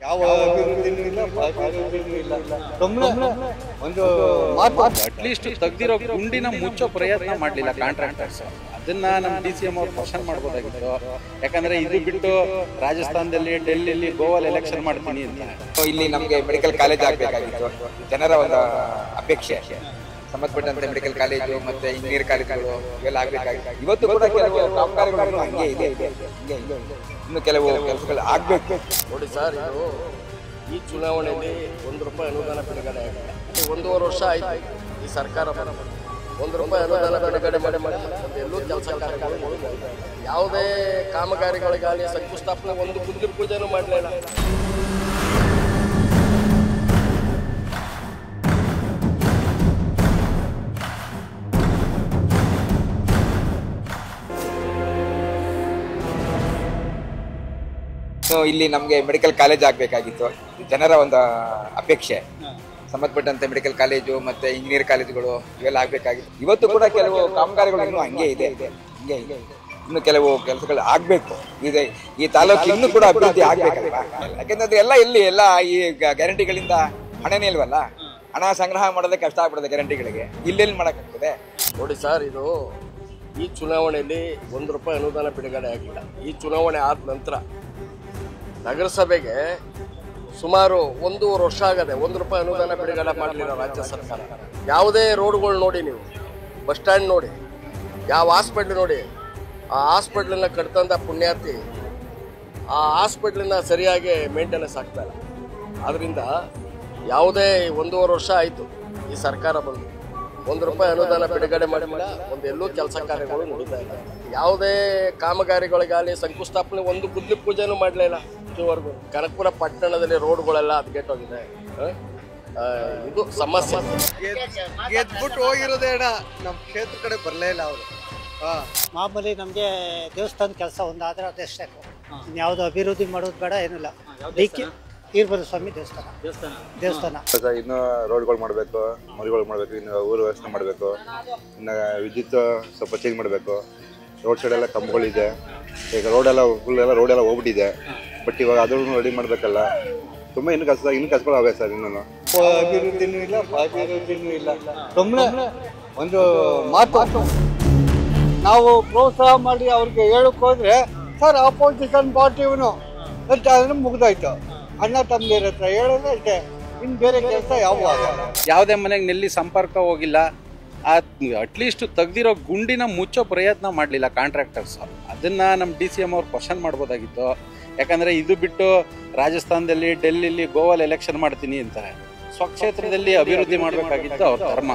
ಯಾವ ಅಭಿವೃದ್ಧಿನೂ ಇಲ್ಲ, ಅಭಿವೃದ್ಧಿನೂ ಇಲ್ಲ. ಸುಮ್ಮನೆ ಒಂದು ಮಾತು ಅಟ್ಲೀಸ್ಟ್ ತೆಗ್ದಿರೋ ಗುಂಡಿನ ಮುಚ್ಚೋ ಪ್ರಯತ್ನ ಮಾಡಲಿಲ್ಲ ಕಾಂಟ್ರಾಕ್ಟರ್ಸ್. ಅದನ್ನ ನಮ್ಮ DCM ಅವ್ರು ಕ್ವಶನ್ ಮಾಡ್ಬೋದಾಗಿತ್ತು. ಯಾಕಂದ್ರೆ ಇದು ಬಿಟ್ಟು ರಾಜಸ್ಥಾನದಲ್ಲಿ, ಡೆಲ್ಲಿಲಿ, ಗೋವಾಲ್ ಎಲೆಕ್ಷನ್ ಮಾಡ್ತೀನಿ ಅಂತ. ಇಲ್ಲಿ ನಮಗೆ ಮೆಡಿಕಲ್ ಕಾಲೇಜ್ ಆಗಬೇಕಾಗಿತ್ತು. ಜನರ ಒಂದು ಅಪೇಕ್ಷೆ. ಸಂಬಂಧಪಟ್ಟಂತೆ ಮೆಡಿಕಲ್ ಕಾಲೇಜು ಮತ್ತೆ ಇಂಜಿನಿಯರ್ ಕಾಲೇಜುಗಳು ಇವೆಲ್ಲ ಆಗಬೇಕಾಗಿತ್ತು. ಇವತ್ತು ಕೂಡ ಕೆಲವು ಕಾಮಗಾರಿಗಳು ಹಂಗೆ ಇದೆ, ಇನ್ನು ಕೆಲವು ಕೆಲಸಗಳು ಆಗಬೇಕು. ನೋಡಿ ಸರ್, ಇದು ಈ ಚುನಾವಣೆಯಲ್ಲಿ ₹1 ಅನುದಾನ ಬಿಡುಗಡೆ ಆಗಿದೆ. 1.5 ವರ್ಷ ಆಯ್ತು ಈ ಸರ್ಕಾರ ಬಂದು. ₹1 ಅನುದಾನ ಬಿಡುಗಡೆ ಮಾಡಿ ಎಲ್ಲೂ ಕೆಲಸ ಕಾರ್ಯಗಳು ಯಾವುದೇ ಕಾಮಗಾರಿಗಳಿಗಾಗಲಿ ಶಂಕುಸ್ಥಾಪನೆ ಒಂದು ಗುದ್ಲಿ ಪೂಜೆನೂ ಮಾಡಲಿಲ್ಲ. ಇಲ್ಲಿ ನಮಗೆ ಮೆಡಿಕಲ್ ಕಾಲೇಜ್ ಆಗಬೇಕಾಗಿತ್ತು. ಜನರ ಒಂದು ಅಪೇಕ್ಷೆ. ಸಂಬಂಧಪಟ್ಟಂತೆ ಮೆಡಿಕಲ್ ಕಾಲೇಜು ಮತ್ತೆ ಇಂಜಿನಿಯರ್ ಕಾಲೇಜುಗಳು ಇವೆಲ್ಲ ಆಗಬೇಕಾಗಿತ್ತು. ಇವತ್ತು ಕೂಡ ಕೆಲವು ಕಾಮಗಾರಿಗಳು ಇನ್ನೂ ಹಂಗೆ ಇದೆ, ಇನ್ನು ಕೆಲವು ಕೆಲಸಗಳು ಆಗಬೇಕು. ಇದೆ ಈ ತಾಲೂಕು ಇನ್ನೂ ಕೂಡ ಅಭಿವೃದ್ಧಿ ಆಗ್ಬೇಕಲ್ವಾ? ಯಾಕೆಂದ್ರೆ ಎಲ್ಲ ಈ ಗ್ಯಾರಂಟಿಗಳಿಂದ ಹಣನೇ ಇಲ್ವಲ್ಲ. ಹಣ ಸಂಗ್ರಹ ಮಾಡೋದೇ ಕಷ್ಟ ಆಗ್ಬಿಡುತ್ತೆ ಗ್ಯಾರಂಟಿಗಳಿಗೆ. ಇಲ್ಲೆಲ್ಲಿ ಮಾಡೋಕ್ಕಾಗ್ತದೆ? ನೋಡಿ ಸರ್, ಇದು ಈ ಚುನಾವಣೆಯಲ್ಲಿ ₹1 ಅನುದಾನ ಬಿಡುಗಡೆ ಆಗಿಲ್ಲ. ಈ ಚುನಾವಣೆ ಆದ ನಂತರ ನಗರಸಭೆಗೆ ಸುಮಾರು 1.5 ವರ್ಷ ಆಗದೆ ₹1 ಅನುದಾನ ಬಿಡುಗಡೆ ಮಾಡಲಿಲ್ಲ ರಾಜ್ಯ ಸರ್ಕಾರ. ಯಾವುದೇ ರೋಡ್ಗಳು ನೋಡಿ, ನೀವು ಬಸ್ ಸ್ಟ್ಯಾಂಡ್ ನೋಡಿ, ಯಾವ ಹಾಸ್ಪಿಟ್ಲ್ ನೋಡಿ, ಆ ಹಾಸ್ಪಿಟ್ಲನ್ನ ಕಟ್ತಂಥ ಪುಣ್ಯಾರ್ಥಿ ಆ ಹಾಸ್ಪಿಟ್ಲನ್ನ ಸರಿಯಾಗಿ ಮೇಂಟೆನೆನ್ಸ್ ಆಗ್ತಾ ಇಲ್ಲ. ಆದ್ದರಿಂದ ಯಾವುದೇ 1.5 ವರ್ಷ ಆಯಿತು ಈ ಸರ್ಕಾರ ಬಂದು. ₹1 ಅನುದಾನ ಬಿಡುಗಡೆ ಮಾಡಿಲ್ಲ, ಎಲ್ಲೂ ಕೆಲಸ ಕಾರ್ಯಗಳು ನಡೀತಾ ಇಲ್ಲ. ಯಾವುದೇ ಕಾಮಗಾರಿಗಳಿಗಾಗಲಿ ಶಂಕುಸ್ಥಾಪನೆ ಒಂದು ಗುದ್ಲಿ ಪೂಜೆನೂ ಮಾಡಲಿಲ್ಲ ಇದುವರೆಗೂ. ಕನಕಪುರ ಪಟ್ಟಣದಲ್ಲಿ ರೋಡ್ಗಳೆಲ್ಲ ಹದಗೆಟ್ಟೋಗಿದೆ. ಇದು ಸಮಸ್ಯೆ. ಗೆದ್ಬಿಟ್ಟು ಹೋಗಿರೋದೇ ನಮ್ಮ ಕ್ಷೇತ್ರ ಕಡೆ ಬರಲೇ ಇಲ್ಲ ಅವರು. ಮಾಮೂಲಿ ನಮಗೆ ದೇವಸ್ಥಾನ ಕೆಲಸ ಒಂದಾದ್ರೆ ಅದೇ ಸಾಕು. ಇನ್ಯಾವುದು ಅಭಿವೃದ್ಧಿ ಮಾಡೋದು ಬೇಡ, ಏನಿಲ್ಲ. ಈರ್ಬರ ಸ್ವಾಮಿ ದೇವಸ್ಥಾನ ಇನ್ನು ರೋಡ್ಗಳು ಮಾಡಬೇಕು, ಮರಿಗಳು ಮಾಡಬೇಕು, ಇನ್ನು ಊರು ವ್ಯವಸ್ಥೆ ಮಾಡಬೇಕು, ಇನ್ನು ವಿದ್ಯುತ್ ಸ್ವಲ್ಪ ಚೇಂಜ್ ಮಾಡಬೇಕು. ರೋಡ್ ಸೈಡ್ ಎಲ್ಲ ಕಂಬಗಳಿದೆ, ಈಗ ರೋಡೆಲ್ಲ ಹೋಗ್ಬಿಟ್ಟಿದೆ. ಬಟ್ ಇವಾಗ ಅದನ್ನು ರೆಡಿ ಮಾಡಬೇಕಲ್ಲ. ತುಂಬ ಇನ್ನು ಕಸಗಳು ಅವೆ ಸರ್. ಇನ್ನೂ ಅಭಿವೃದ್ಧಿನೂ ಇಲ್ಲ, ಅಭಿವೃದ್ಧಿನೂ ಇಲ್ಲ. ಸುಮ್ಮನೆ ಒಂದು ಮಾತು ನಾವು ಪ್ರೋತ್ಸಾಹ ಮಾಡಿ ಅವ್ರಿಗೆ ಹೇಳಕ್ ಹೋದ್ರೆ, ಸರ್ ಅಪೋಸಿಷನ್ ಪಾರ್ಟಿವನು ಅಂತ ಅದನ್ನು ಮುಗ್ದಾಯ್ತು. ಅಣ್ಣ ತಮ್ಮದಿರ ಹತ್ರ ಹೇಳೋದೇ ಅಷ್ಟೇ, ಇನ್ನು ಬೇರೆ ಕೆಲಸ ಯಾವುದೇ ಮನೆಗೆ ನೆಲ್ಲಿ ಸಂಪರ್ಕ ಹೋಗಿಲ್ಲ. ಅಟ್ಲೀಸ್ಟ್ ತೆಗ್ದಿರೋ ಗುಂಡಿನ ಮುಚ್ಚೋ ಪ್ರಯತ್ನ ಮಾಡಲಿಲ್ಲ ಕಾಂಟ್ರಾಕ್ಟರ್ಸ್. ಅದನ್ನ ನಮ್ಮ DCM ಅವ್ರು ಕ್ವಶನ್ ಮಾಡ್ಬೋದಾಗಿತ್ತು. ಯಾಕಂದ್ರೆ ಇದು ಬಿಟ್ಟು ರಾಜಸ್ಥಾನದಲ್ಲಿ, ಡೆಲ್ಲಿಲಿ, ಗೋವಾಲ್ ಎಲೆಕ್ಷನ್ ಮಾಡ್ತೀನಿ ಅಂತಾರೆ. ಸ್ವಕ್ಷೇತ್ರದಲ್ಲಿ ಅಭಿವೃದ್ಧಿ ಮಾಡಬೇಕಾಗಿತ್ತು ಅವ್ರ ಧರ್ಮ.